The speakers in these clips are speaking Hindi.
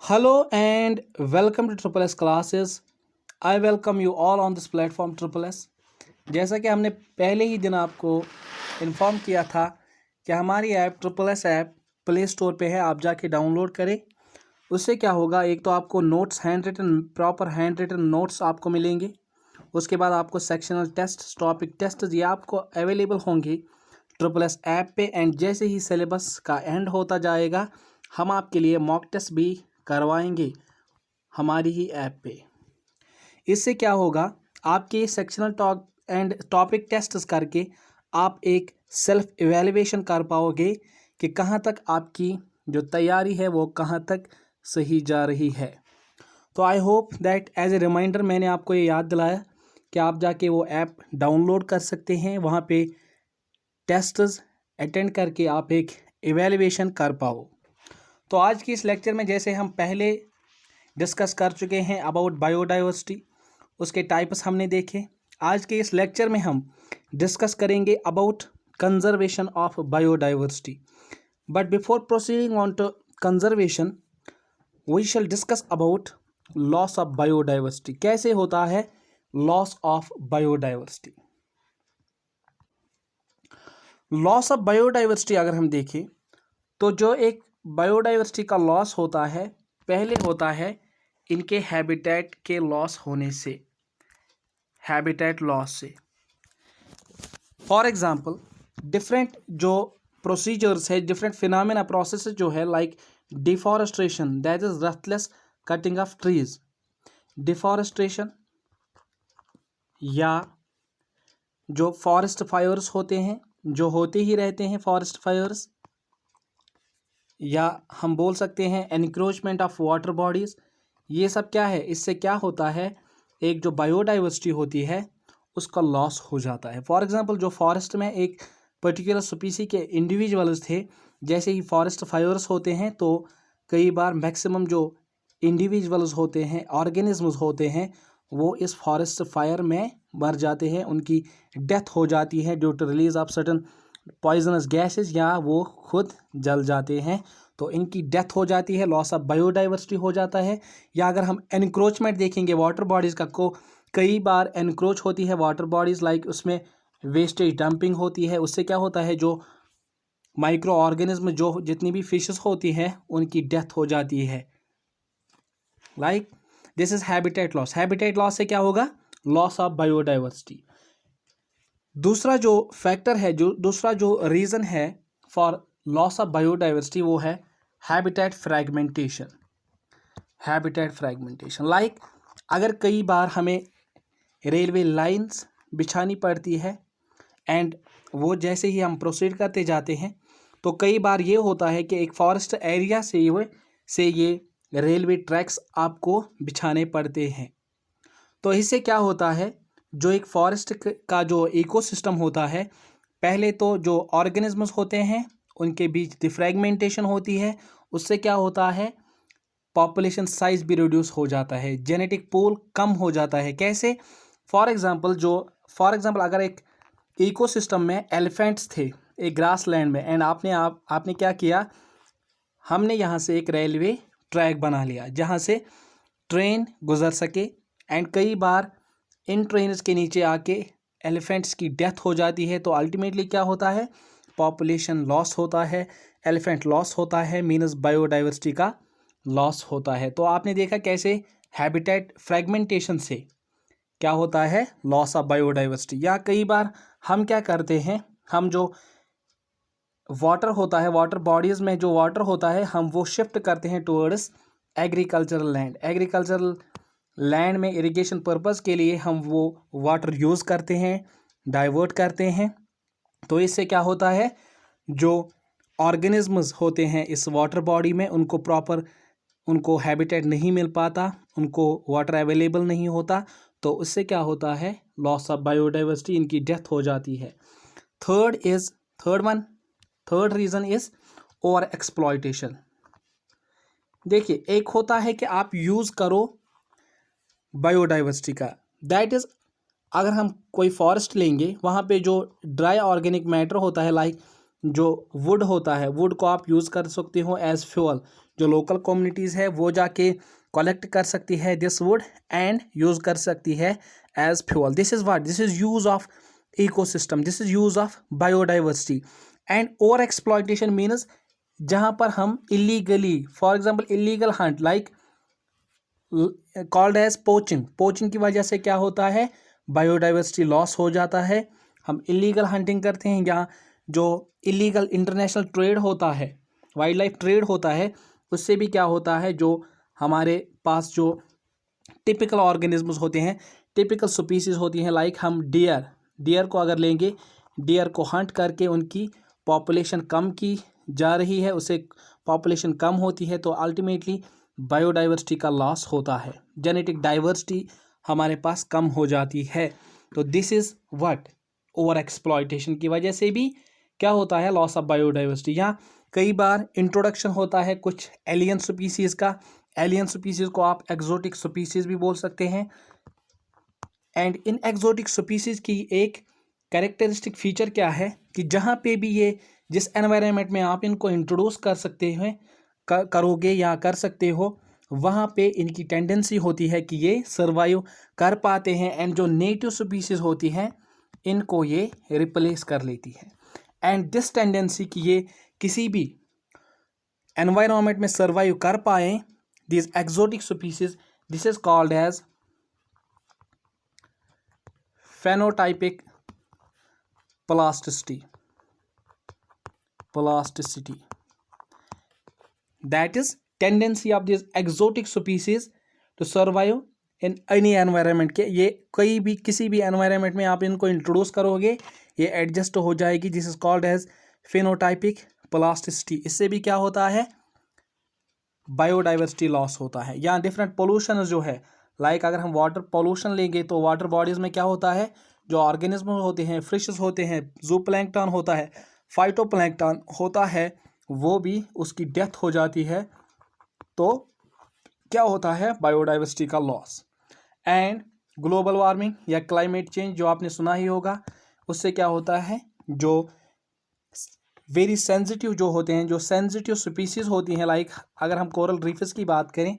Hello and welcome to Triple S classes. I welcome you all on this platform Triple S. जैसा कि हमने पहले ही दिन आपको इन्फॉर्म किया था कि हमारी app triple S app play store पे है, आप जाके डाउनलोड करें। उससे क्या होगा, एक तो आपको notes proper handwritten notes आपको मिलेंगे। उसके बाद आपको सेक्शनल टेस्ट, टॉपिक टेस्ट ये आपको अवेलेबल होंगे ट्रिपल एस ऐप पे। एंड जैसे ही सिलेबस का एंड होता जाएगा, हम आपके लिए मॉक टेस्ट भी करवाएंगे हमारी ही ऐप पे। इससे क्या होगा, आपके sectional talk and topic test करके आप एक सेल्फ इवैल्यूएशन कर पाओगे कि कहाँ तक आपकी जो तैयारी है वो कहाँ तक सही जा रही है। तो I hope that as a reminder मैंने आपको ये याद दिलाया कि आप जाके वो ऐप डाउनलोड कर सकते हैं, वहाँ पे टेस्ट्स अटेंड करके आप एक इवैल्यूएशन कर पाओ। तो आज की इस लेक्चर में जैसे हम पहले डिस्कस कर चुके हैं अबाउट बायोडाइवर्सिटी, उसके टाइप्स हमने देखे। आज के इस लेक्चर में हम डिस्कस करेंगे about conservation of biodiversity. But before proceeding on to conservation we shall discuss about loss of biodiversity. कैसे होता है loss of biodiversity? Loss of biodiversity अगर हम देखें तो जो एक बायोडाइवर्सिटी का लॉस होता है, पहले होता है इनके हैबिटेट के लॉस होने से, हैबिटेट लॉस से। फॉर एग्जांपल डिफरेंट जो प्रोसीजर्स है, डिफरेंट फिनोमेना प्रोसेस जो है, like deforestation, that is ruthless cutting of trees. Deforestation या जो फॉरेस्ट फायर्स होते हैं, जो होते ही रहते हैं फॉरेस्ट फायर्स, या हम बोल सकते हैं एनक्रोचमेंट ऑफ वाटर बॉडीज़। ये सब क्या है, इससे क्या होता है, एक जो बायोडाइवर्सिटी होती है उसका लॉस हो जाता है। फॉर एग्जांपल जो फॉरेस्ट में एक पर्टिकुलर स्पीसी के इंडिविजुअल्स थे, जैसे ही फॉरेस्ट फायर्स होते हैं तो कई बार मैक्सिमम जो इंडिविजुअल्स होते हैं, ऑर्गेनिज्म्स होते हैं, वो इस फॉरेस्ट फायर में मर जाते हैं, उनकी डेथ हो जाती है due to release of certain poisonous gases, या वो खुद जल जाते हैं, तो इनकी डेथ हो जाती है, लॉस ऑफ बायोडाइवर्सिटी हो जाता है। या अगर हम एनक्रोचमेंट देखेंगे वाटर बॉडीज़ का, को कई बार एनक्रोच होती है वाटर बॉडीज़, लाइक उसमें वेस्टेज डंपिंग होती है। उससे क्या होता है, जो माइक्रो ऑर्गेनिज्म, जो जितनी भी फिशेस होती हैं, उनकी डेथ हो जाती है। Like this is habitat loss. Habitat loss से क्या होगा, लॉस ऑफ बायोडाइवर्सिटी। दूसरा जो फैक्टर है, जो दूसरा जो रीज़न है फॉर लॉस ऑफ बायोडाइवर्सिटी, वो है habitat fragmentation. Habitat fragmentation like अगर कई बार हमें रेलवे लाइंस बिछानी पड़ती है, एंड वो जैसे ही हम प्रोसीड करते जाते हैं तो कई बार ये होता है कि एक फॉरेस्ट एरिया से ये रेलवे ट्रैक्स आपको बिछाने पड़ते हैं। तो इससे क्या होता है, जो एक फॉरेस्ट का जो इकोसिस्टम होता है, पहले तो जो ऑर्गेनिजम्स होते हैं उनके बीच डिफ्रैगमेंटेशन होती है, उससे क्या होता है, पॉपुलेशन साइज भी रिड्यूस हो जाता है, जेनेटिक पूल कम हो जाता है। कैसे, फॉर एग्जांपल अगर एक इकोसिस्टम में एलिफेंट्स थे एक ग्रास लैंड में, एंड आपने क्या किया, हमने यहाँ से एक रेलवे ट्रैक बना लिया जहाँ से ट्रेन गुजर सके, एंड कई बार इन ट्रेन्स के नीचे आके एलिफेंट्स की डेथ हो जाती है, तो अल्टीमेटली क्या होता है, पॉपुलेशन लॉस होता है, एलिफेंट लॉस होता है, मीनस बायोडाइवर्सिटी का लॉस होता है। तो आपने देखा कैसे हैबिटेट फ्रैगमेंटेशन से क्या होता है, लॉस ऑफ बायोडाइवर्सिटी। या कई बार हम क्या करते हैं, हम जो वाटर होता है, वाटर बॉडीज़ में जो वाटर होता है, हम वो शिफ्ट करते हैं towards agricultural land. Agricultural land में इरिगेशन पर्पज़ के लिए हम वो वाटर यूज़ करते हैं, डाइवर्ट करते हैं। तो इससे क्या होता है, जो ऑर्गेनिजम्स होते हैं इस वाटर बॉडी में, उनको हैबिटेट नहीं मिल पाता, उनको वाटर अवेलेबल नहीं होता, तो उससे क्या होता है, लॉस ऑफ बायोडाइवर्सिटी, इनकी डेथ हो जाती है। Third reason is over exploitation. देखिए, एक होता है कि आप यूज़ करो बायोडाइवर्सिटी का, दैट इज़ अगर हम कोई फॉरेस्ट लेंगे, वहाँ पे जो ड्राई ऑर्गेनिक मैटर होता है, लाइक जो वुड होता है, वुड को आप यूज़ कर सकते हो एज फ्यूल, जो लोकल कम्युनिटीज़ है वो जाके कलेक्ट कर सकती है दिस वुड एंड यूज़ कर सकती है as fuel. This is what, this is use of ecosystem, this is use of biodiversity. And over exploitation means जहाँ पर हम illegally, for example illegal hunt like called as poaching, poaching की वजह से क्या होता है, बायोडाइवर्सिटी लॉस हो जाता है। हम इलीगल हंटिंग करते हैं या जो इलीगल इंटरनेशनल ट्रेड होता है, वाइल्ड लाइफ ट्रेड होता है, उससे भी क्या होता है, जो हमारे पास जो टिपिकल ऑर्गेनिजम्स होते हैं, टिपिकल स्पीसीज होती हैं, लाइक हम डियर को अगर लेंगे, डियर को हंट करके उनकी पॉपुलेशन कम की जा रही है, उससे पॉपुलेशन कम होती है तो अल्टीमेटली बायोडाइवर्सिटी का लॉस होता है, जेनेटिक डाइवर्सिटी हमारे पास कम हो जाती है। तो this is what, over exploitation की वजह से भी क्या होता है, लॉस ऑफ बायोडाइवर्सिटी। यहाँ कई बार इंट्रोडक्शन होता है कुछ एलियन स्पीसीज़ का, एलियन स्पीसीज़ को आप एक्जोटिक स्पीसीज़ भी बोल सकते हैं। एंड इन एक्जोटिक स्पीसीज़ की एक कैरेक्टरिस्टिक फीचर क्या है कि जहाँ पे भी ये, जिस एनवायरनमेंट में आप इनको इंट्रोड्यूस कर सकते हैं, करोगे या कर सकते हो, वहाँ पे इनकी टेंडेंसी होती है कि ये सर्वाइव कर पाते हैं एंड जो नेटिव स्पीसीज़ होती हैं इनको ये रिप्लेस कर लेती है। एंड दिस टेंडेंसी कि ये किसी भी एनवायरनमेंट में सर्वाइव कर पाएँ, this exotic species, this is called as phenotypic plasticity, that is tendency of these exotic species to survive in any environment के ये कई भी किसी भी environment में आप इनको इंट्रोड्यूस करोगे ये एडजस्ट हो जाएगी। This is called as phenotypic plasticity. इससे भी क्या होता है, बायोडाइवर्सिटी लॉस होता है। या डिफरेंट पोल्यूशन जो है, लाइक अगर हम वाटर पोल्यूशन लेंगे तो वाटर बॉडीज़ में क्या होता है, जो ऑर्गेनिज्म होते हैं, फिशेस होते हैं, जूप्लैंक्टन होता है, फाइटोप्लैंक्टन होता है, वो भी उसकी डेथ हो जाती है। तो क्या होता है, बायोडाइवर्सिटी का लॉस। एंड ग्लोबल वार्मिंग या क्लाइमेट चेंज जो आपने सुना ही होगा, उससे क्या होता है, जो वेरी सेंसिटिव जो होते हैं, जो सेंसिटिव स्पीसीज होती हैं, लाइक अगर हम कोरल रीफ्स की बात करें,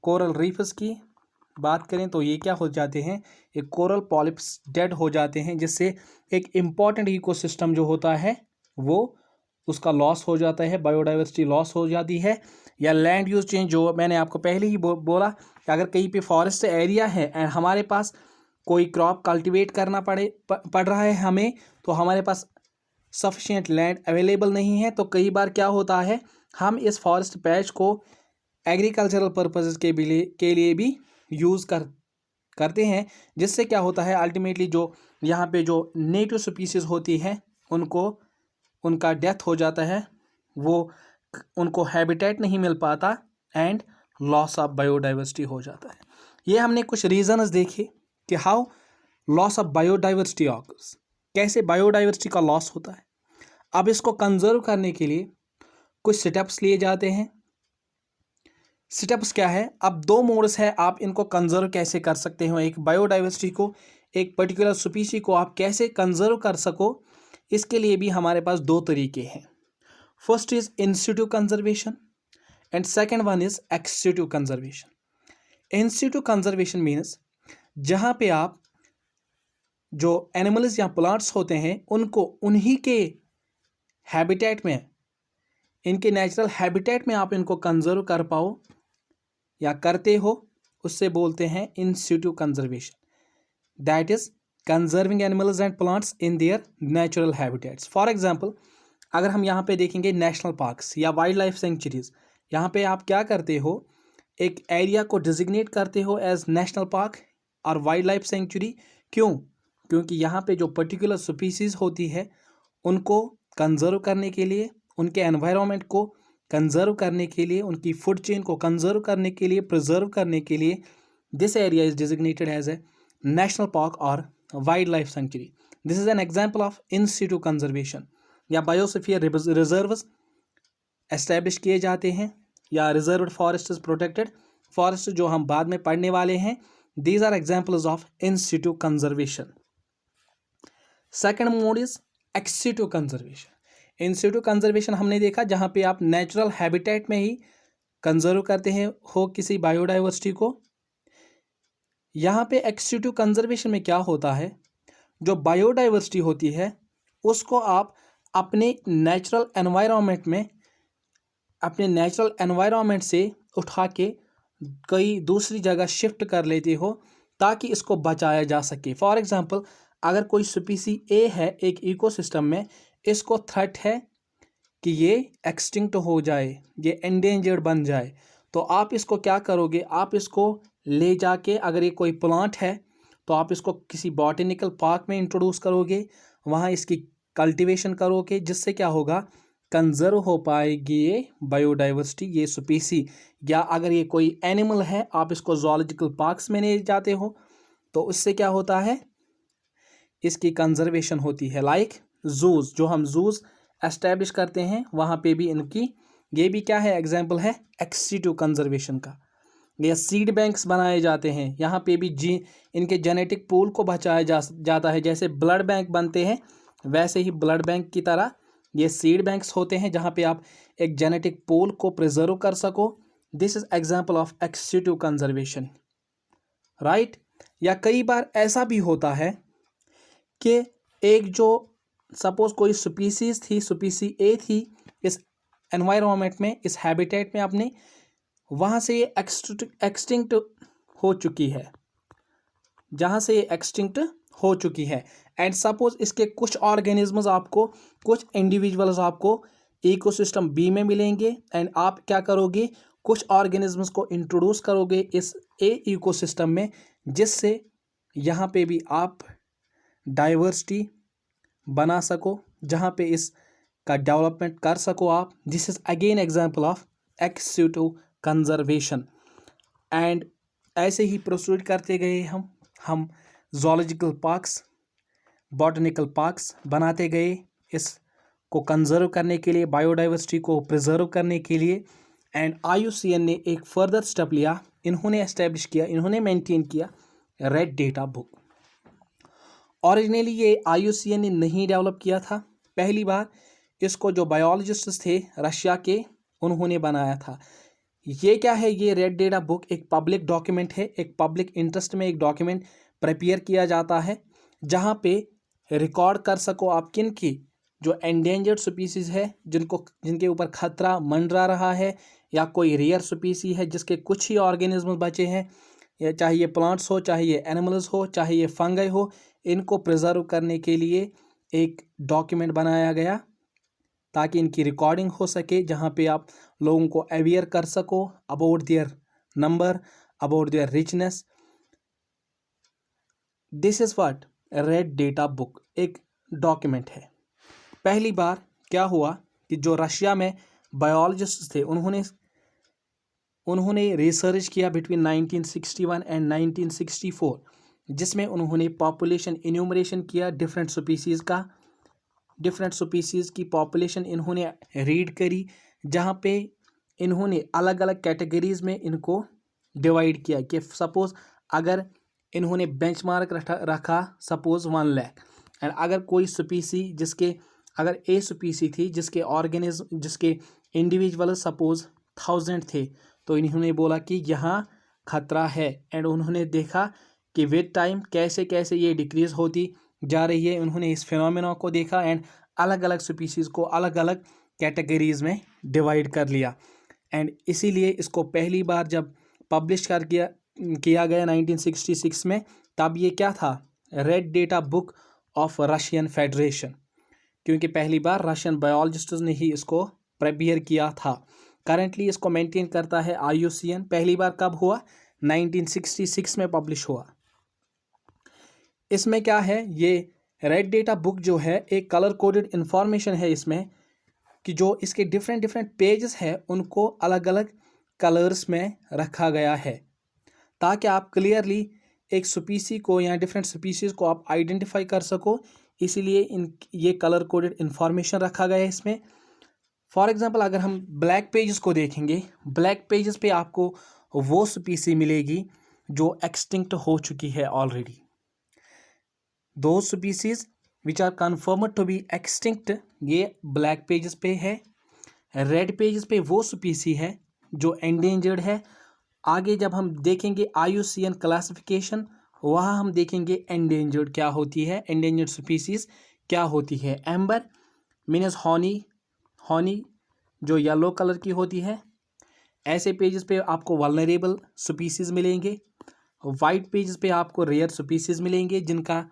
कोरल रीफ्स की बात करें तो ये क्या हो जाते हैं, एक कोरल पॉलिप्स डेड हो जाते हैं, जिससे एक इम्पॉर्टेंट इकोसिस्टम जो होता है वो उसका लॉस हो जाता है, बायोडाइवर्सिटी लॉस हो जाती है। या लैंड यूज चेंज जो मैंने आपको पहले ही बोला कि अगर कहीं पे फॉरेस्ट एरिया है एंड हमारे पास कोई क्रॉप कल्टीवेट करना पड़ रहा है हमें, तो हमारे पास सफिशिएंट लैंड अवेलेबल नहीं है, तो कई बार क्या होता है, हम इस फॉरेस्ट पैच को एग्रीकल्चरल पर्पसेस के लिए भी यूज़ करते हैं, जिससे क्या होता है, अल्टीमेटली जो यहाँ पे जो नेटिव स्पीसीज होती हैं उनका डेथ हो जाता है, वो उनको हैबिटेट नहीं मिल पाता एंड लॉस ऑफ बायोडाइवर्सिटी हो जाता है। ये हमने कुछ रीजंस देखे कि how loss of biodiversity occurs, कैसे बायोडाइवर्सिटी का लॉस होता है। अब इसको कंजर्व करने के लिए कुछ स्टेप्स लिए जाते हैं। स्टेप्स क्या है, अब दो मोड्स है, आप इनको कंजर्व कैसे कर सकते हो, एक बायोडाइवर्सिटी को, एक पर्टिकुलर स्पीसी को आप कैसे कंजर्व कर सको, इसके लिए भी हमारे पास दो तरीके हैं। First is in situ conservation and second one is ex situ conservation. In situ conservation means जहाँ पे आप जो एनिमल्स या प्लांट्स होते हैं उनको उन्हीं के हैबिटेट में, इनके नेचुरल हैबिटेट में आप इनको कंजर्व कर पाओ या करते हो, उससे बोलते हैं in situ conservation. That is conserving animals and plants in their natural habitats. For example अगर हम यहाँ पे देखेंगे नेशनल पार्क्स या वाइल्ड लाइफ सेंचुरीज, यहाँ पे आप क्या करते हो, एक एरिया को डिजिग्नेट करते हो एज नेशनल पार्क और वाइल्ड लाइफ सेंचुरी। क्यों? क्योंकि यहाँ पे जो पर्टिकुलर स्पीसीज होती है उनको कंजर्व करने के लिए, उनके एनवायरनमेंट को कंजर्व करने के लिए, उनकी फूड चेन को कंजर्व करने के लिए, प्रिजर्व करने के लिए this area is designated as a national park और wildlife sanctuary. This is an example of in situ conservation. या बायोस्फीयर रिजर्व्स एस्टैब्लिश किए जाते हैं या रिजर्व्ड फॉरेस्ट प्रोटेक्टेड फॉरेस्ट जो हम बाद में पढ़ने वाले हैं। These are examples of in situ conservation. Second mode is ex situ conservation. In situ conservation हमने देखा जहाँ पे आप नेचुरल हैबिटेट में ही कंजर्व करते हैं हो किसी बायोडाइवर्सिटी को। यहाँ पे एक्सटेंसिव कंजर्वेशन में क्या होता है, जो बायोडाइवर्सिटी होती है उसको आप अपने नेचुरल एनवायरनमेंट से उठा के कई दूसरी जगह शिफ्ट कर लेते हो ताकि इसको बचाया जा सके। फॉर एग्जांपल, अगर कोई स्पीसी ए है एक इकोसिस्टम में, इसको थ्रेट है कि ये एक्सटिंक्ट हो जाए, ये एंडेंजर्ड बन जाए, तो आप इसको क्या करोगे, आप इसको ले जाके, अगर ये कोई प्लांट है तो आप इसको किसी बॉटेनिकल पार्क में इंट्रोड्यूस करोगे, वहाँ इसकी कल्टीवेशन करोगे, जिससे क्या होगा, कंजर्व हो पाएगी ये बायोडाइवर्सिटी, ये स्पीसी। या अगर ये कोई एनिमल है, आप इसको जूलॉजिकल पार्क्स में ले जाते हो तो उससे क्या होता है, इसकी कंजर्वेशन होती है। लाइक जूस, जो हम जूस एस्टैब्लिश करते हैं वहाँ पे भी इनकी, ये भी क्या है, एग्जाम्पल है एक्सटेंसिव कंजर्वेशन का। या सीड बैंक्स बनाए जाते हैं, यहाँ पे भी इनके जेनेटिक पूल को बचाया जाता है। जैसे ब्लड बैंक बनते हैं वैसे ही ब्लड बैंक की तरह ये सीड बैंक्स होते हैं जहाँ पे आप एक जेनेटिक पूल को प्रिजर्व कर सको। This is example of extensive conservation, right. या कई बार ऐसा भी होता है कि एक जो सपोज कोई स्पीसीज थी, स्पीसी ए थी, इस एनवायरनमेंट में, इस हैबिटेट में अपने, वहाँ से ये एक्सटिंक्ट हो चुकी है, जहाँ से ये एक्सटिंक्ट हो चुकी है। एंड सपोज इसके कुछ ऑर्गेनिजम्स आपको, कुछ इंडिविजुअल्स आपको इकोसिस्टम बी में मिलेंगे, एंड आप क्या करोगे, कुछ ऑर्गेनिजम्स को इंट्रोड्यूस करोगे इस ए इकोसिस्टम में, जिससे यहाँ पे भी आप डाइवर्सिटी बना सको, जहाँ पे इसका डेवलपमेंट कर सको आप। This is again example of extensive conservation. And ऐसे ही प्रोसीड करते गए हम जूलॉजिकल पार्क्स, बॉटनिकल पार्क्स बनाते गए इसको कंजर्व करने के लिए, बायोडाइवर्सिटी को प्रिजर्व करने के लिए। एंड IUCN ने एक फर्दर स्टेप लिया, इन्होंने एस्टेब्लिश किया, इन्होंने मेंटेन किया रेड डेटा बुक। ओरिजिनली ये IUCN ने नहीं डेवलप किया था, पहली बार इसको जो बायोलॉजिस्ट थे रशिया के, उन्होंने बनाया था। ये क्या है, ये रेड डेटा बुक एक पब्लिक डॉक्यूमेंट है, एक पब्लिक इंटरेस्ट में एक डॉक्यूमेंट प्रिपेयर किया जाता है, जहाँ पे रिकॉर्ड कर सको आप किन की जो एंडेंजर्ड स्पीसीज है, जिनके ऊपर खतरा मंडरा रहा है, या कोई रेयर स्पीसी है जिसके कुछ ही ऑर्गेनिज्म बचे हैं, या चाहे ये प्लांट्स हो, चाहे ये एनिमल्स हो, चाहे ये फंगई हो, इनको प्रिजर्व करने के लिए एक डॉक्यूमेंट बनाया गया ताकि इनकी रिकॉर्डिंग हो सके, जहाँ पे आप लोगों को अवेयर कर सको about their number, about their richness. This is what red data book एक डॉक्यूमेंट है। पहली बार क्या हुआ कि जो रशिया में बायोलॉजिस्ट थे, उन्होंने रिसर्च किया बिटवीन 1961 एंड 1964, जिसमें उन्होंने पॉपुलेशन इन्यूमरेशन किया डिफरेंट स्पीसीज़ का, डिफरेंट स्पीसीज़ की पॉपुलेशन इन्होंने रीड करी, जहाँ पे इन्होंने अलग अलग कैटेगरीज़ में इनको डिवाइड किया कि सपोज़ अगर इन्होंने बेंचमार्क रखा सपोज़ 1 लाख, एंड अगर कोई स्पीसी जिसके, अगर ए स्पीसी थी जिसके ऑर्गेनिज्म, जिसके इंडिविजुअल सपोज़ 1000 थे, तो इन्होंने बोला कि यहाँ खतरा है, एंड उन्होंने देखा कि विद टाइम कैसे कैसे ये डिक्रीज़ होती जा रही है। उन्होंने इस फिनोमेना को देखा एंड अलग अलग स्पीसीज़ को अलग अलग कैटेगरीज़ में डिवाइड कर लिया। एंड इसीलिए इसको पहली बार जब पब्लिश किया गया 1966 में, तब ये क्या था, red data book of Russian federation, क्योंकि पहली बार रशियन बायोलॉजिस्ट्स ने ही इसको प्रिपेयर किया था। करंटली इसको मेंटेन करता है IUCN। पहली बार कब हुआ, 1966 में पब्लिश हुआ। इसमें क्या है, ये रेड डेटा बुक जो है एक कलर कोडेड इंफॉर्मेशन है इसमें, कि जो इसके डिफरेंट डिफरेंट पेजेस हैं उनको अलग अलग कलर्स में रखा गया है, ताकि आप क्लियरली एक स्पीसी को या डिफरेंट स्पीसीज़ को आप आइडेंटिफाई कर सको। इसीलिए ये कलर कोडेड इंफॉर्मेशन रखा गया है इसमें। फॉर एग्जांपल अगर हम ब्लैक पेजेस को देखेंगे, ब्लैक पेजेस पे आपको वो स्पीसी मिलेगी जो एक्सटिंक्ट हो चुकी है ऑलरेडी। दो species which are confirmed to be extinct, ये ब्लैक पेजेस पे है। रेड पेजेस पे वो स्पीसी है जो एंडेंजर्ड है। आगे जब हम देखेंगे IUCN क्लासिफिकेशन, वहाँ हम देखेंगे एंडेंजर्ड क्या होती है, एंडेंजर्ड स्पीसीज क्या होती है। एम्बर मीन्स हॉनी जो येलो कलर की होती है। ऐसे पेजेस पे आपको वल्नरेबल स्पीसीज मिलेंगे। वाइट पेजेस पे आपको रेयर स्पीसीज मिलेंगे, जिनका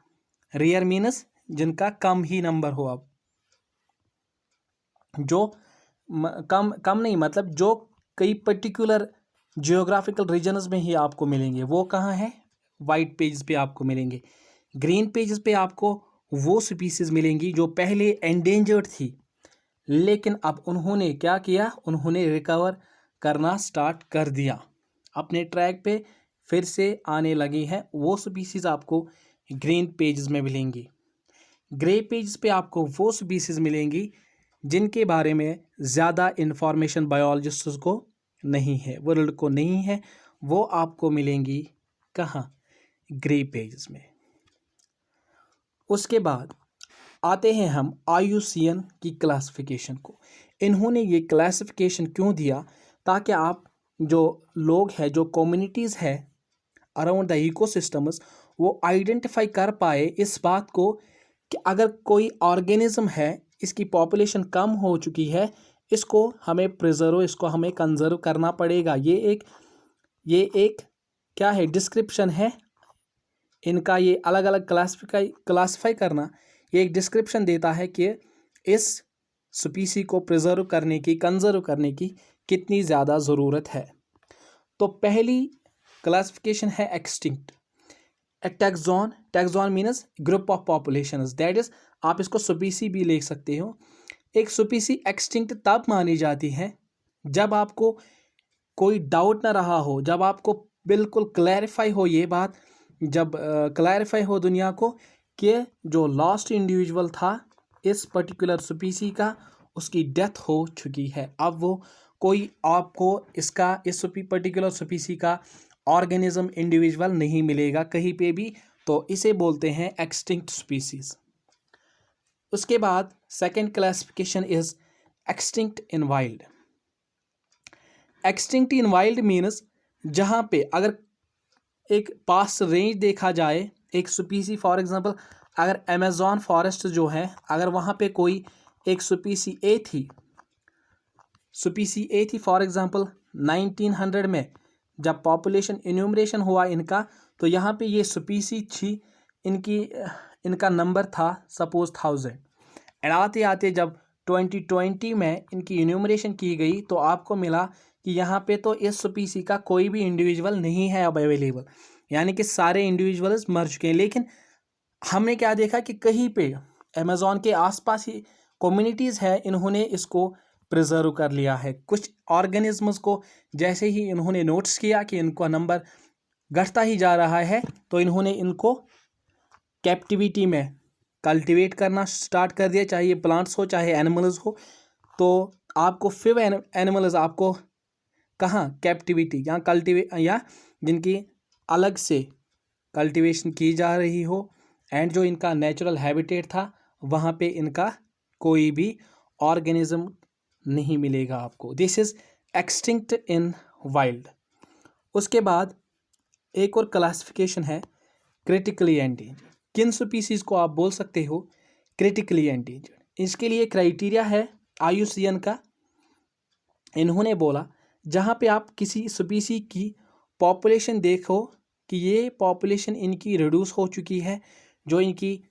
रेयर मीन्स जिनका कम ही नंबर हो। अब जो कम नहीं, मतलब जो कई पर्टिकुलर जियोग्राफिकल रीजन्स में ही आपको मिलेंगे, वो कहाँ है, वाइट पेजेस पे आपको मिलेंगे। ग्रीन पेजेस पे आपको वो स्पीसीज मिलेंगी जो पहले एंडेंजर्ड थी, लेकिन अब उन्होंने क्या किया, उन्होंने रिकवर करना स्टार्ट कर दिया, अपने ट्रैक पे फिर से आने लगी हैं। वो स्पीसीज आपको ग्रीन पेजेस में मिलेंगी। ग्रे पेजेस पे आपको वो स्पीसीज मिलेंगी जिनके बारे में ज़्यादा इंफॉर्मेशन बायोलॉजिस्ट्स को नहीं है, वर्ल्ड को नहीं है, वो आपको मिलेंगी कहाँ, ग्रे पेजेस में। उसके बाद आते हैं हम IUCN की क्लासिफिकेशन को। इन्होंने ये क्लासिफिकेशन क्यों दिया, ताकि आप जो लोग हैं, जो कम्युनिटीज़ है अराउंड द इकोसिस्टम्स, वो आइडेंटिफाई कर पाए इस बात को कि अगर कोई ऑर्गेनिज्म है, इसकी पॉपुलेशन कम हो चुकी है, इसको हमें प्रिजर्व, इसको हमें कंजर्व करना पड़ेगा। ये एक क्या है, डिस्क्रिप्शन है इनका। ये अलग अलग क्लासिफाई करना, ये एक डिस्क्रिप्शन देता है कि इस स्पीसी को प्रिजर्व करने की, कंजर्व करने की कितनी ज़्यादा ज़रूरत है। तो पहली क्लासिफिकेशन है extinct. Taxon means group of populations, that is आप इसको स्पीसी भी ले सकते हो। एक स्पीसी एक्सटिंक्ट तब मानी जाती है जब आपको कोई डाउट ना रहा हो, जब आपको बिल्कुल क्लैरिफाई हो ये बात, जब क्लैरिफाई हो दुनिया को कि जो लास्ट इंडिविजुअल था इस पर्टिकुलर स्पीसी का, उसकी डेथ हो चुकी है। अब वो कोई आपको इस पर्टिकुलर स्पीसी का ऑर्गेनिज्म इंडिविजुअल नहीं मिलेगा कहीं पे भी, तो इसे बोलते हैं एक्सटिंक्ट स्पीसीज। उसके बाद second classification is extinct in wild. Extinct in wild means जहाँ पे अगर एक पास रेंज देखा जाए, एक स्पीसी, फॉर एग्जांपल अगर अमेज़न फॉरेस्ट जो है, अगर वहाँ पे कोई एक स्पीसी ए थी फॉर एग्जांपल 1900 में जब पॉपुलेशन इन्यूमरेशन हुआ इनका, तो यहाँ पे ये स्पीसी थी, इनका नंबर था सपोज 1000, एंड आते आते जब 2020 में इनकी इन्यूमरेशन की गई तो आपको मिला कि यहाँ पे तो इस स्पीसी का कोई भी इंडिविजुअल नहीं है अब अवेलेबल, यानी कि सारे इंडिविजुअल्स मर चुके हैं। लेकिन हमने क्या देखा कि कहीं पे अमेज़न के आसपास ही कम्युनिटीज़ है, इन्होंने इसको प्रिजर्व कर लिया है। कुछ ऑर्गेनिज्म्स को जैसे ही इन्होंने नोटिस किया कि इनका नंबर घटता ही जा रहा है, तो इन्होंने इनको कैप्टिविटी में कल्टीवेट करना स्टार्ट कर दिया, चाहे ये प्लांट्स हो चाहे एनिमल्स हो। तो आपको फिर एनिमल्स आपको कहाँ, कैप्टिविटी या जिनकी अलग से कल्टीवेशन की जा रही हो, एंड जो इनका नेचुरल हैबिटेट था वहाँ पे इनका कोई भी ऑर्गेनिज्म नहीं मिलेगा आपको। This is extinct in wild. उसके बाद एक और क्लासिफिकेशन है क्रिटिकली एंडेंजर्ड। किन स्पीसीज को आप बोल सकते हो क्रिटिकली एंडेंजर्ड? इसके लिए क्राइटेरिया है IUCN का। इन्होंने बोला जहाँ पे आप किसी स्पीसी की पॉपुलेशन देखो कि ये पॉपुलेशन इनकी रिड्यूस हो चुकी है, जो इनकी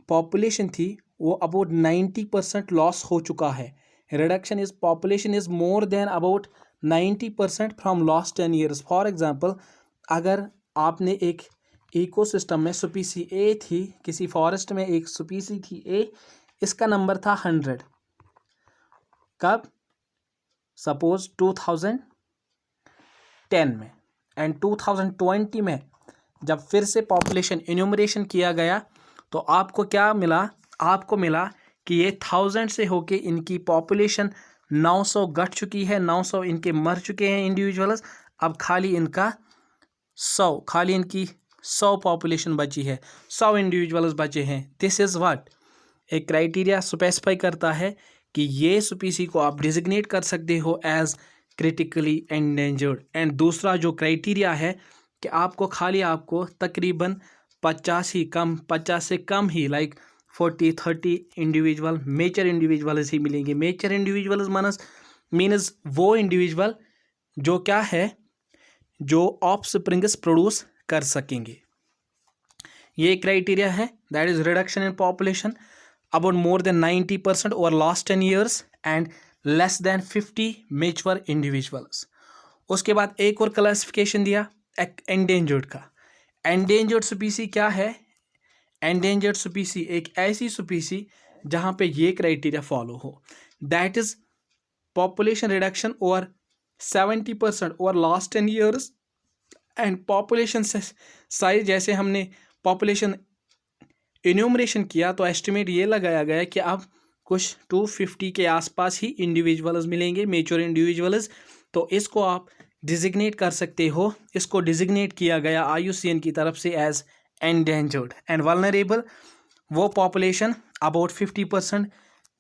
पॉपुलेशन थी वो अबाउट 90% लॉस हो चुका है। Reduction is population is more than about 90% from last 10 years. For example अगर आपने एक इकोसिस्टम में स्पीसी ए थी, किसी फॉरेस्ट में एक स्पीसी थी ए, इसका नंबर था 100, कब, सपोज 2010 में, एंड 2020 में जब फिर से पॉपुलेशन इन्यूमरेशन किया गया तो आपको क्या मिला, आपको मिला कि ये 1000 से होके इनकी पॉपुलेशन 900 घट चुकी है, 900 इनके मर चुके हैं इंडिविजुअल्स। अब खाली इनकी 100 पॉपुलेशन बची है, 100 इंडिविजुअल्स बचे हैं। दिस इज़ व्हाट एक क्राइटेरिया स्पेसिफाई करता है कि ये स्पीसी को आप डिजिग्नेट कर सकते हो एज क्रिटिकली एंडेंजर्ड। एंड दूसरा जो क्राइटेरिया है कि आपको तकरीबन 50 से कम ही 40-30 इंडिविजुअल मेचर इंडिविजुअल्स ही मिलेंगे। मेचर इंडिविजुअल्स मीनस वो इंडिविजुअल जो क्या है, जो ऑफस्प्रिंग्स प्रोड्यूस कर सकेंगे। ये क्राइटेरिया है, that is reduction in population about more than 90% over last 10 years and less than 50 mature individuals. उसके बाद एक और क्लासिफिकेशन दिया एंडेंजर्ड का। एंडेंजर्ड स्पीसी क्या है? एंडेंजर्ड स्पीसी एक ऐसी स्पीसी जहाँ पे ये क्राइटेरिया फॉलो हो, that is population reduction over 70% over last 10 years and population size, जैसे हमने पॉपुलेशन इन्यूमरेशन किया तो एस्टिमेट ये लगाया गया कि अब कुछ 250 के आसपास ही इंडिविजुअल्स मिलेंगे, मेच्योर इंडिविजुअल्स। तो इसको आप डिजिग्नेट कर सकते हो। इसको डिजिग्नेट किया गया IUCN की तरफ से एज एंडेंजर्ड। एंड वल्नरेबल वो पॉपुलेशन अबाउट 50%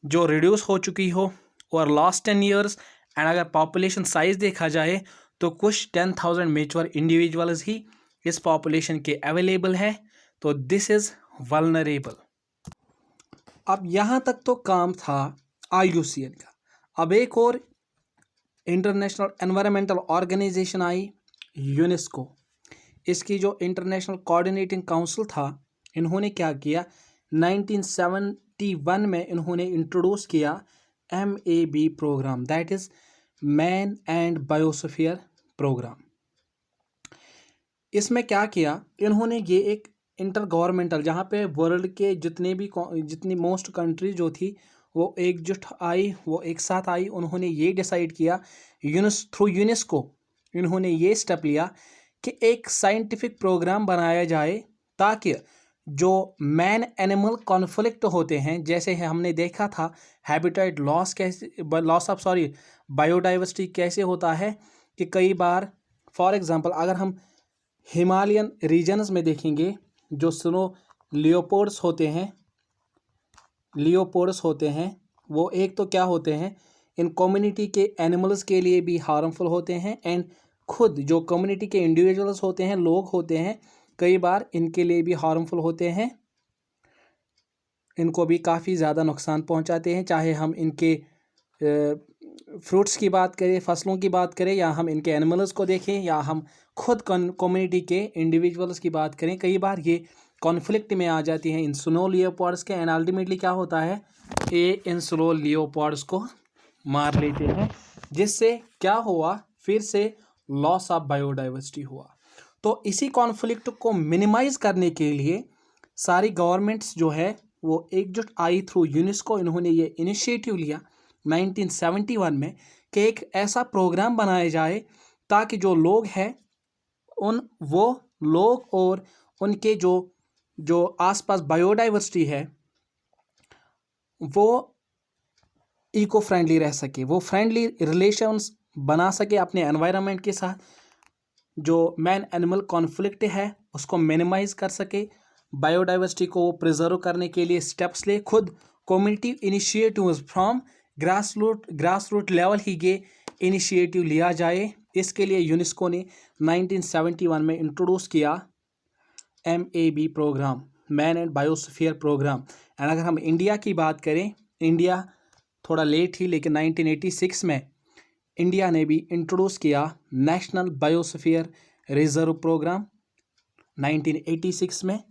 जो रिड्यूस हो चुकी हो और लास्ट 10 years। एंड अगर पॉपुलेशन साइज देखा जाए तो कुछ 10,000 मेच्योर इंडिविजुअल्स ही इस पॉपुलेशन के अवेलेबल है। तो दिस इज वल्नरेबल। अब यहाँ तक तो काम था IUCN का। अब एक और international environmental organisation I, UNESCO. इसकी जो इंटरनेशनल कोऑर्डिनेटिंग काउंसिल था, इन्होंने क्या किया, 1971 में इन्होंने इंट्रोड्यूस किया MAB program, that is man and biosphere program. इसमें क्या किया इन्होंने, ये एक इंटर गवर्नमेंटल, जहाँ पे वर्ल्ड के जितनी मोस्ट कंट्री जो थी वो एकजुट आई, वो एक साथ आई। उन्होंने ये डिसाइड किया थ्रू यूनेस्को, इन्होंने ये स्टेप लिया कि एक साइंटिफिक प्रोग्राम बनाया जाए ताकि जो मैन एनिमल कॉन्फ्लिक्ट होते हैं, जैसे हमने देखा था हैबिटेट लॉस बायोडाइवर्सिटी कैसे होता है कि कई बार फॉर एग्जांपल अगर हम हिमालयन रीजन्स में देखेंगे, जो स्नो लियोपोर्ड्स होते हैं वो एक तो क्या होते हैं, इन कम्युनिटी के एनिमल्स के लिए भी हार्मफुल होते हैं एंड खुद जो कम्युनिटी के इंडिविजुअल्स होते हैं, लोग होते हैं, कई बार इनके लिए भी हार्मफुल होते हैं, इनको भी काफ़ी ज़्यादा नुकसान पहुंचाते हैं। चाहे हम इनके फ्रूट्स की बात करें, फसलों की बात करें, या हम इनके एनिमल्स को देखें, या हम खुद कम्युनिटी के इंडिविजुअल्स की बात करें, कई बार ये कॉन्फ्लिक्ट में आ जाती हैं इन स्नो लियोपार्ड्स के। एंड अल्टीमेटली क्या होता है, ये इन स्नो लियोपार्ड्स को मार लेते हैं, जिससे क्या हुआ, फिर से लॉस ऑफ बायोडाइवर्सिटी हुआ। तो इसी कॉन्फ्लिक्ट को मिनिमाइज करने के लिए सारी गवर्नमेंट्स जो है वो एकजुट आई थ्रू यूनेस्को। इन्होंने ये इनिशिएटिव लिया 1971 में कि एक ऐसा प्रोग्राम बनाया जाए ताकि जो लोग हैं वो लोग और उनके जो आसपास बायोडाइवर्सिटी है वो इको फ्रेंडली रह सके, वो फ्रेंडली रिलेशंस बना सके अपने एनवायरनमेंट के साथ, जो मैन एनिमल कॉन्फ्लिक्ट है उसको मिनिमाइज कर सके, बायोडाइवर्सिटी को वो प्रिजर्व करने के लिए स्टेप्स ले, खुद community initiatives from grass root level ही ये इनिशिएटिव लिया जाए। इसके लिए यूनेस्को ने 1971 में इंट्रोड्यूस किया MAB program, man and biosphere program. And अगर हम इंडिया की बात करें, इंडिया थोड़ा लेट ही, लेकिन 1986 में इंडिया ने भी इंट्रोड्यूस किया नेशनल बायोस्फीयर रिजर्व प्रोग्राम 1986 में।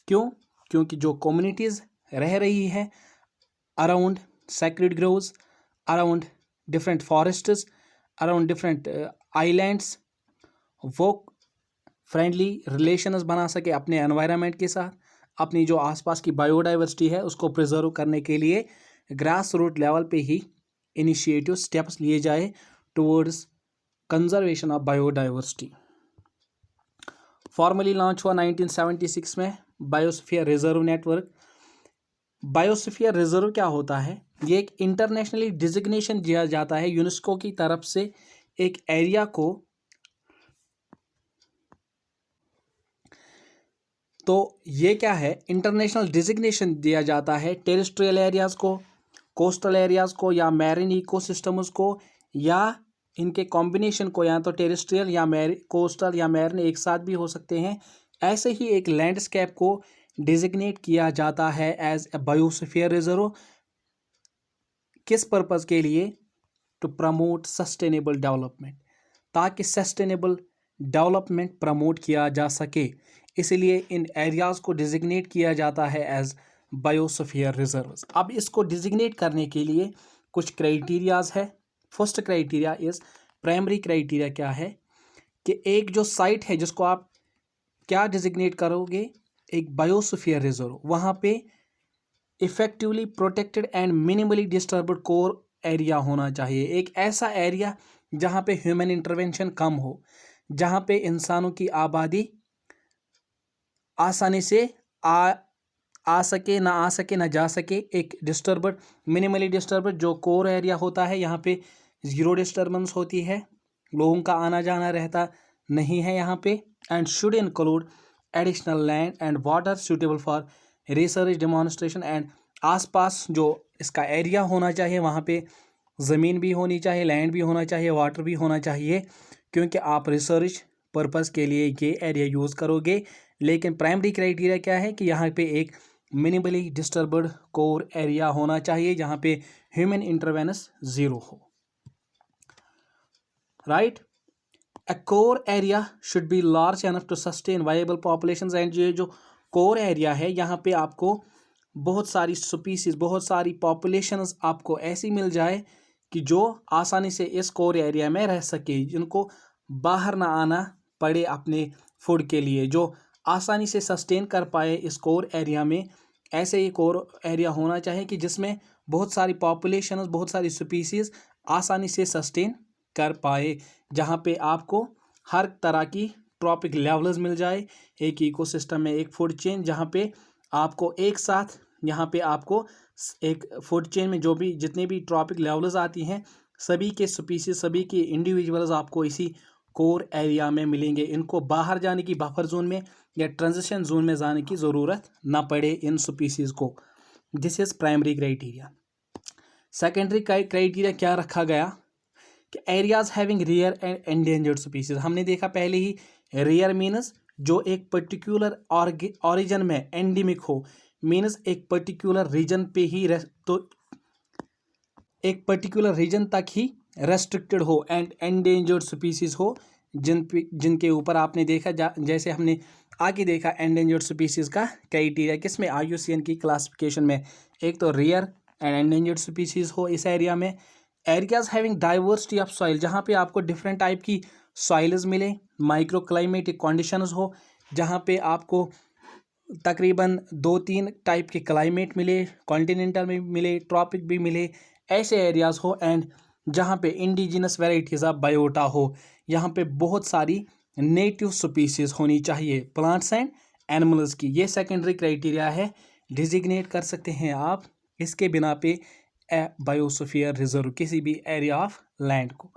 क्योंकि जो कम्युनिटीज़ रह रही है around sacred groves, around different forests, around different islands, वो फ्रेंडली रिलेशंस बना सके अपने एनवायरनमेंट के साथ, अपनी जो आसपास की बायोडाइवर्सिटी है उसको प्रिजर्व करने के लिए ग्रास रूट लेवल पे ही इनिशिएटिव स्टेप्स लिए जाए towards conservation of biodiversity. Formally launch हुआ 1976 में biosphere reserve network. Biosphere reserve क्या होता है, ये एक इंटरनेशनली डिजिग्नेशन दिया जाता है यूनेस्को की तरफ से एक एरिया को। तो ये क्या है, इंटरनेशनल डिजिग्नेशन दिया जाता है टेरेस्ट्रियल एरियाज़ को, कोस्टल एरियाज़ को, या मैरीन इकोसिस्टम्स को, या इनके कॉम्बिनेशन को या तो टेरेस्ट्रियल या कोस्टल या मैरीन एक साथ भी हो सकते हैं। ऐसे ही एक लैंडस्केप को डिजिग्नेट किया जाता है एज ए बायोस्फीयर रिजर्व। किस पर्पज़ के लिए? टू प्रमोट सस्टेनेबल डेवलपमेंट, ताकि सस्टेनेबल डेवलपमेंट प्रमोट किया जा सके, इसलिए इन एरियाज़ को डिजिग्नेट किया जाता है एज बायोस्फीयर रिजर्व्स। अब इसको डिजिग्नेट करने के लिए कुछ क्राइटेरियाज है। First criteria is, primary criteria क्या है कि एक जो साइट है जिसको आप क्या डिजिग्नेट करोगे, एक बायोस्फीयर रिजर्व, वहाँ पे effectively protected and minimally disturbed core area होना चाहिए। एक ऐसा एरिया जहाँ पे ह्यूमन इंटरवेंशन कम हो, जहाँ पे इंसानों की आबादी आसानी से आ सके ना जा सके। एक डिस्टर्ब्ड, मिनिमली डिस्टर्ब्ड जो कोर एरिया होता है, यहाँ पे ज़ीरो डिस्टर्बेंस होती है, लोगों का आना जाना रहता नहीं है यहाँ पे। And should include additional land and water suitable for research demonstration. And आसपास जो इसका एरिया होना चाहिए, वहाँ पे ज़मीन भी होनी चाहिए, लैंड भी होना चाहिए, वाटर भी होना चाहिए, क्योंकि आप रिसर्च पर्पज़ के लिए ये एरिया यूज़ करोगे। लेकिन प्राइमरी क्राइटेरिया क्या है कि यहाँ पे एक मिनिमली डिस्टर्ब्ड कोर एरिया होना चाहिए, जहाँ पे ह्यूमन इंटरवेंस ज़ीरो हो। Right, a core area should be large enough to sustain viable populations। And ये जो कोर एरिया है, यहाँ पे आपको बहुत सारी स्पीसीज, बहुत सारी पॉपुलेशंस आपको ऐसी मिल जाए कि जो आसानी से इस कोर एरिया में रह सके, जिनको बाहर ना आना पड़े अपने फूड के लिए, जो आसानी से सस्टेन कर पाए इस कोर एरिया में। ऐसे ही कोर एरिया होना चाहिए कि जिसमें बहुत सारी पॉपुलेशंस, बहुत सारी स्पीसीज आसानी से सस्टेन कर पाए, जहाँ पे आपको हर तरह की ट्रॉपिक लेवल्स मिल जाए एक इकोसिस्टम में, एक फूड चेन, जहाँ पे आपको एक साथ, यहाँ पे आपको एक फूड चेन में जो भी जितने भी ट्रॉपिक लेवल्स आती हैं, सभी के स्पीसीज, सभी के इंडिविजुअल्स आपको इसी कोर एरिया में मिलेंगे। इनको बाहर जाने की, बफर जोन में या ट्रांजिशन जोन में जाने की ज़रूरत ना पड़े इन स्पीसीज़ को। This is primary criteria. Secondary criteria क्या रखा गया कि areas having rare and endangered species. हमने देखा पहले ही, रेयर मीन्स जो एक पर्टिकुलर ऑरिजन में एंडेमिक हो, मीन्स एक पर्टिकुलर रीजन पे ही तो एक पर्टिकुलर रीजन तक ही रेस्ट्रिक्टेड हो। एंड एंडेंजर्ड स्पीसीज हो जिनके ऊपर आपने देखा, जैसे हमने आगे देखा एंडेंजर्ड स्पीसीज का क्राइटेरिया किसमें, IUCN की क्लासिफिकेशन में। एक तो रेयर एंड एंडेंजर्ड स्पीसीज हो इस एरिया में। Areas having diversity of soil, जहाँ पे आपको डिफरेंट टाइप की सॉइल्स मिले, माइक्रो क्लाइमेटिक कंडीशंस हो, जहाँ पे आपको तकरीबन 2-3 टाइप के क्लाइमेट मिले, कॉन्टिनेंटल में मिले, ट्रॉपिक भी मिले, ऐसे एरियाज हो। एंड जहाँ पे इंडिजिनस वेराइटीज़ ऑफ बायोटा हो, यहाँ पे बहुत सारी नेटिव स्पीसीज होनी चाहिए, प्लांट्स एंड एनिमल्स की। ये सेकेंडरी क्राइटेरिया है, डिजिग्नेट कर सकते हैं आप इसके बिना पे ए बायोस्फीयर रिजर्व किसी भी एरिया ऑफ लैंड को।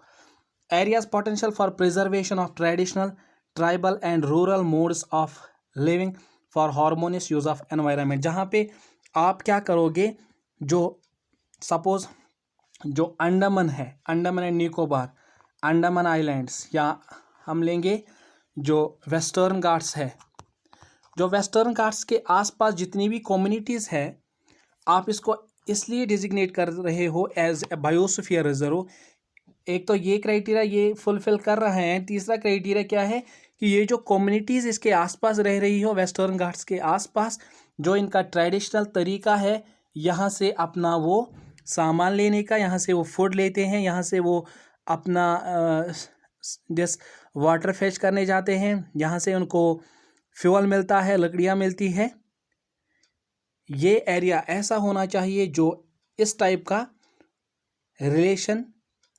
Areas potential for preservation of traditional, tribal and rural modes of living for harmonious use of environment. जहाँ पे आप क्या करोगे, जो सपोज जो अंडमान है, अंडमान एंड निकोबार, अंडमान आइलैंड्स, या हम लेंगे जो वेस्टर्न घाट्स है, जो वेस्टर्न घाट्स के आसपास जितनी भी कम्युनिटीज़ है, आप इसको इसलिए डिजिग्नेट कर रहे हो एज ए बायोस्फीयर रिजर्व। एक तो ये क्राइटेरिया ये फुलफिल कर रहे हैं। तीसरा क्राइटेरिया क्या है कि ये जो कम्युनिटीज़ इसके आसपास रह रही हो, वेस्टर्न घाट्स के आसपास, जो इनका ट्रेडिशनल तरीका है यहाँ से अपना वो सामान लेने का, यहाँ से वो फूड लेते हैं, यहाँ से वो अपना जैस वाटर फेच करने जाते हैं, यहाँ से उनको फ्यूल मिलता है, लकड़ियाँ मिलती है। ये एरिया ऐसा होना चाहिए जो इस टाइप का रिलेशन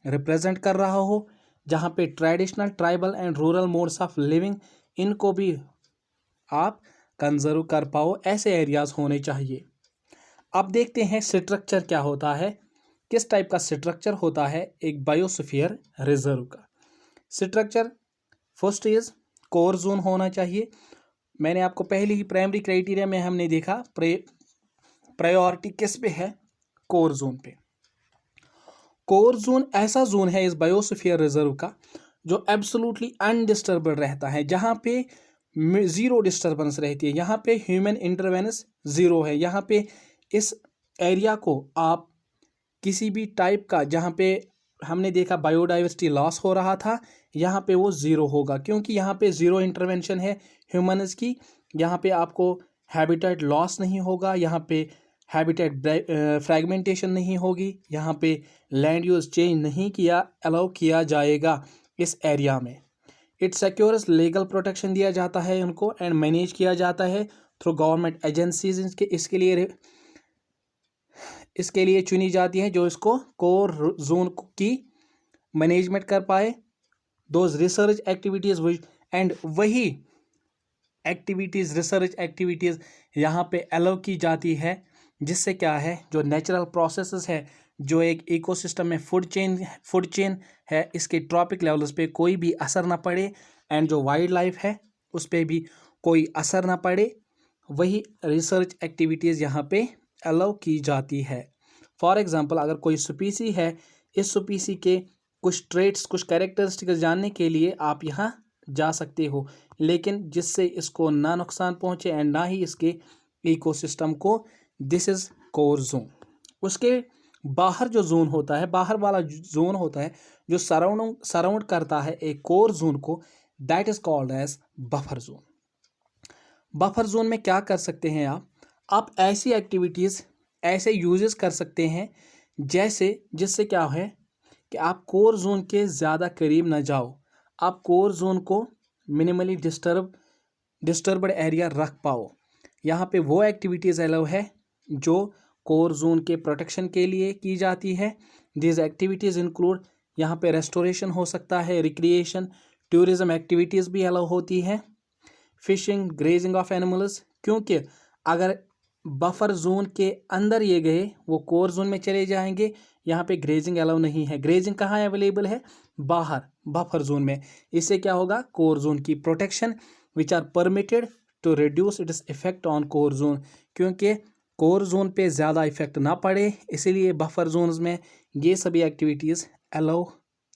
रिप्रेजेंट कर रहा हो, जहाँ पे traditional, tribal and rural modes of living, इनको भी आप कंजर्व कर पाओ, ऐसे एरियाज होने चाहिए। अब देखते हैं स्ट्रक्चर क्या होता है, किस टाइप का स्ट्रक्चर होता है एक बायोस्फीयर रिजर्व का। Structure first is core zone होना चाहिए। मैंने आपको पहले ही प्राइमरी क्राइटेरिया में हमने देखा प्रायोरिटी किस पे है, कोर जोन पे। कोर जोन ऐसा जोन है इस बायोस्फीयर रिजर्व का जो एब्सोल्युटली अनडिस्टर्बड रहता है, जहाँ पे ज़ीरो डिस्टर्बेंस रहती है, यहाँ पे ह्यूमन इंटरवेंस ज़ीरो है। यहाँ पे इस एरिया को आप किसी भी टाइप का, जहाँ पे हमने देखा बायोडाइवर्सिटी लॉस हो रहा था, यहाँ पे वो ज़ीरो होगा, क्योंकि यहाँ पे ज़ीरो इंटरवेंशन है ह्यूमन्स की। यहाँ पे आपको हैबिटेट लॉस नहीं होगा, यहाँ पे हैबिटेट फ्रैगमेंटेशन नहीं होगी, यहाँ पे लैंड यूज चेंज नहीं अलाउ किया जाएगा इस एरिया में। इट सिक्योर्स लीगल प्रोटेक्शन दिया जाता है उनको एंड मैनेज किया जाता है थ्रू गवर्नमेंट एजेंसीज। इसके लिए चुनी जाती हैं जो इसको कोर जोन की मैनेजमेंट कर पाए। दोज रिसर्च एक्टिविटीज़ एंड वही एक्टिविटीज़, रिसर्च एक्टिविटीज़ यहाँ पे अलाउ की जाती है, जिससे क्या है, जो नेचुरल प्रोसेसेस है, जो एक इकोसिस्टम में फूड चेन है, इसके ट्रॉपिक लेवल्स पे कोई भी असर ना पड़े एंड जो वाइल्ड लाइफ है उस पर भी कोई असर ना पड़े, वही रिसर्च एक्टिविटीज़ यहाँ पे अलाउ की जाती है। फॉर एग्जांपल, अगर कोई स्पीसी है, इस स्पीसी के कुछ ट्रेट्स, कुछ कैरेक्टरिस्टिक्स जानने के लिए आप यहाँ जा सकते हो, लेकिन जिससे इसको ना नुकसान पहुँचे एंड ना ही इसके इकोसिस्टम को। This is core zone. उसके बाहर जो जोन होता है, बाहर वाला जोन होता है जो सराउंड करता है एक कोर जोन को, that is called as buffer zone. Buffer zone में क्या कर सकते हैं आप ऐसी एक्टिविटीज़, ऐसे यूजेस कर सकते हैं जिससे क्या है कि आप कोर जोन के ज़्यादा करीब ना जाओ, आप कोर जोन को मिनिमली डिस्टर्बड एरिया रख पाओ। यहाँ पे वो एक्टिविटीज़ अलाउ है जो कोर जोन के प्रोटेक्शन के लिए की जाती है। दीज एक्टिविटीज़ इंक्लूड, यहाँ पे रेस्टोरेशन हो सकता है, रिक्रिएशन, टूरिज्म एक्टिविटीज़ भी अलाउ होती है, फिशिंग, ग्रेजिंग ऑफ एनिमल्स। क्योंकि अगर बफर जोन के अंदर ये गए, वो कोर जोन में चले जाएंगे, यहाँ पे ग्रेजिंग अलाउ नहीं है। ग्रेजिंग कहाँ अवेलेबल है? बाहर बफर जोन में। इससे क्या होगा? कोर जोन की protection which are permitted to reduce its effect on core zone, क्योंकि कोर जोन पे ज़्यादा इफेक्ट ना पड़े, इसीलिए बफर जोन्स में ये सभी एक्टिविटीज़ अलाउ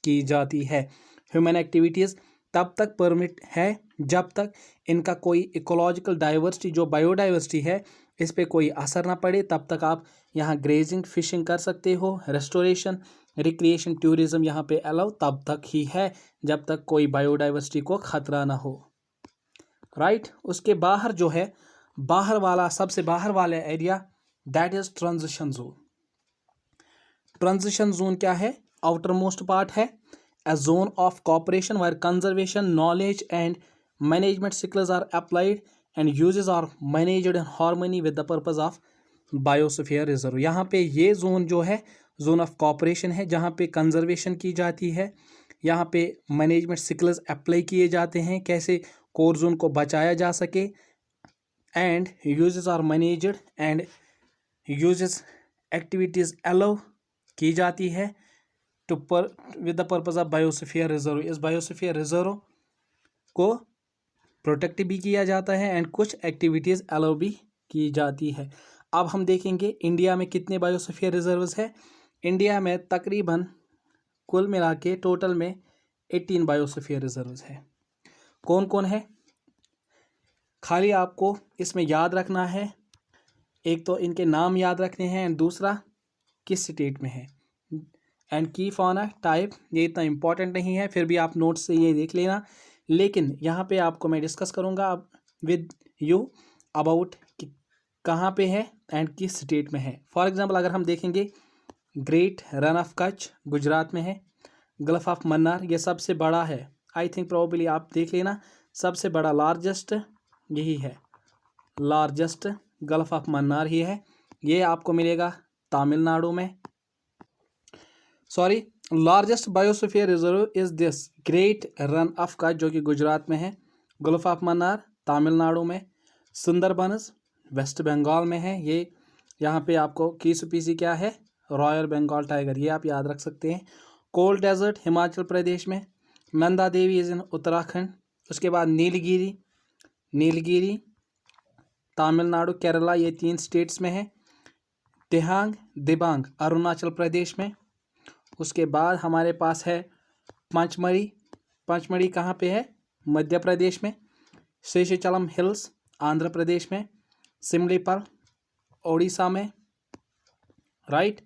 की जाती है। ह्यूमन एक्टिविटीज़ तब तक परमिट है जब तक इनका कोई इकोलॉजिकल डाइवर्सिटी, जो बायोडाइवर्सिटी है, इस पे कोई असर ना पड़े, तब तक आप यहाँ ग्रेजिंग, फिशिंग कर सकते हो। रेस्टोरेशन, रिक्रिएशन, टूरिज्म यहाँ पे अलाउ तब तक ही है जब तक कोई बायोडाइवर्सिटी को खतरा ना हो, राइट। उसके बाहर जो है, बाहर वाला, सबसे बाहर वाला area, that is transition zone. Transition zone क्या है? आउटर मोस्ट पार्ट है, a zone of cooperation where conservation knowledge and management skills are applied and uses are managed in harmony with the purpose of biosphere reserve। यहाँ पे ये जोन जो है, जोन ऑफ कॉपरेशन है, जहाँ पे कंजर्वेशन की जाती है, यहाँ पे मैनेजमेंट स्किल्स अप्लाई किए जाते हैं, कैसे कोर जोन को बचाया जा सके, and uses are managed and uses activities allow की जाती है with the purpose of biosphere reserve. इस बायोस्फीयर रिजर्व को प्रोटेक्ट भी किया जाता है एंड कुछ एक्टिविटीज़ अलाउ भी की जाती है। अब हम देखेंगे इंडिया में कितने बायोस्फीयर रिजर्व्स है। इंडिया में तकरीबन कुल मिला के टोटल में 18 बायोस्फीयर रिजर्व्स है। कौन कौन है? खाली आपको इसमें याद रखना है, एक तो इनके नाम याद रखने हैं एंड दूसरा किस स्टेट में है, एंड की फॉना टाइप। ये इतना इम्पॉर्टेंट नहीं है, फिर भी आप नोट्स से ये देख लेना। लेकिन यहाँ पे आपको मैं डिस्कस करूँगा अब विद यू अबाउट कि कहाँ पे है एंड किस स्टेट में है। फॉर एग्जांपल, अगर हम देखेंगे, great run of Kutch Gujarat में है, गल्फ ऑफ मन्नार ये सबसे बड़ा है, आई थिंक प्रोबेबली आप देख लेना, सबसे बड़ा लार्जेस्ट यही है, लार्जेस्ट गल्फ ऑफ मन्नार ही है। ये आपको मिलेगा तमिलनाडु में। Sorry, largest biosphere reserve is this great run of Kutch, जो कि गुजरात में है, गल्फ ऑफ मन्नार तमिलनाडु में, सुंदरबंस वेस्ट बंगाल में है। ये यहाँ पे आपको की स्पीसी क्या है? रॉयल बंगाल टाइगर, ये आप याद रख सकते हैं। कोल्ड डेजर्ट हिमाचल प्रदेश में, नंदा देवी इज इन उत्तराखंड। उसके बाद नीलगिरी तमिलनाडु, केरला, ये 3 स्टेट्स में है। दिबांग अरुणाचल प्रदेश में। उसके बाद हमारे पास है पंचमढ़ी। पंचमढ़ी कहाँ पे है? मध्य प्रदेश में। शेषाचलम हिल्स आंध्र प्रदेश में। सिमलीपाल ओडिशा में, राइट।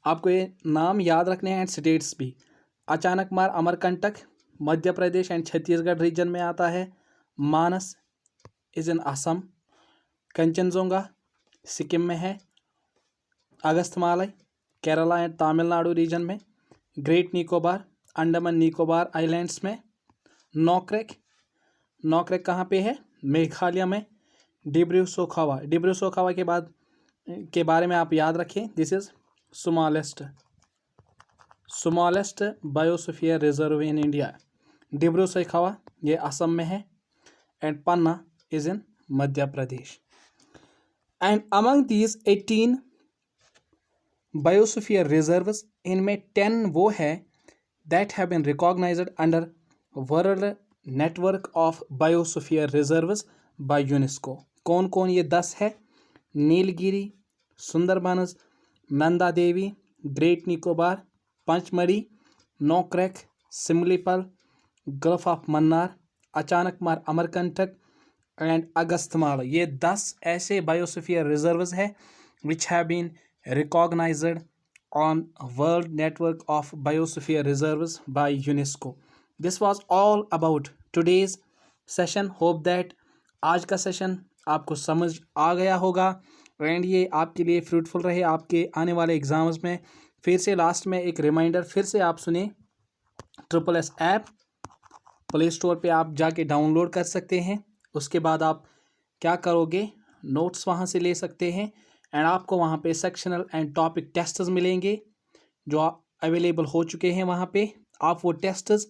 आपको ये नाम याद रखने हैं एंड स्टेट्स भी। अचानकमार अमरकंटक मध्य प्रदेश एंड छत्तीसगढ़ रीजन में आता है। मानस इज इन असम। कंचनजोंगा सिक्किम में है। अगस्थमालय केरला एंड तमिलनाडु रीजन में। ग्रेट निकोबार अंडमान निकोबार आइलैंड्स में। नोकरेक, नोकरेक कहाँ पे है? मेघालय में। डिब्रू सोखावा, डिब्रू सोखावा के बारे में आप याद रखें, this is smallest biosphere reserve in India. Dibru Saikhowa ये असम में है and Panna is in Madhya Pradesh. And among these 18 biosphere reserves, इनमें 10 वो है that have been recognised under world network of biosphere reserves by UNESCO. कौन कौन ये 10 है? Nilgiri, Sundarbans, Nanda Devi, great Nicobar, Pachmarhi, Nokrek, Similipal, gulf of Mannar, Achanakmar Amarkantak and Agasthyamala. ये 10 ऐसे बायोस्फीयर रिजर्व्स है which have been recognized on world network of biosphere reserves by UNESCO. This was all about today's session. Hope that आज का सेशन आपको समझ आ गया होगा एंड ये आपके लिए फ्रूटफुल रहे आपके आने वाले एग्जाम्स में। फिर से लास्ट में एक रिमाइंडर फिर से आप सुने, SSS ऐप प्ले स्टोर पे आप जाके डाउनलोड कर सकते हैं। उसके बाद आप क्या करोगे, नोट्स वहाँ से ले सकते हैं एंड आपको वहाँ पे सेक्शनल एंड टॉपिक टेस्ट्स मिलेंगे जो अवेलेबल हो चुके हैं। वहाँ पे आप वो टेस्ट्स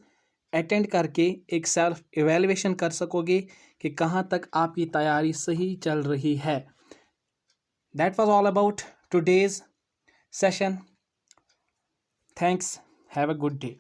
अटेंड करके एक सेल्फ इवैल्यूएशन कर सकोगे कि कहाँ तक आपकी तैयारी सही चल रही है। That was all about today's session. Thanks, have a good day.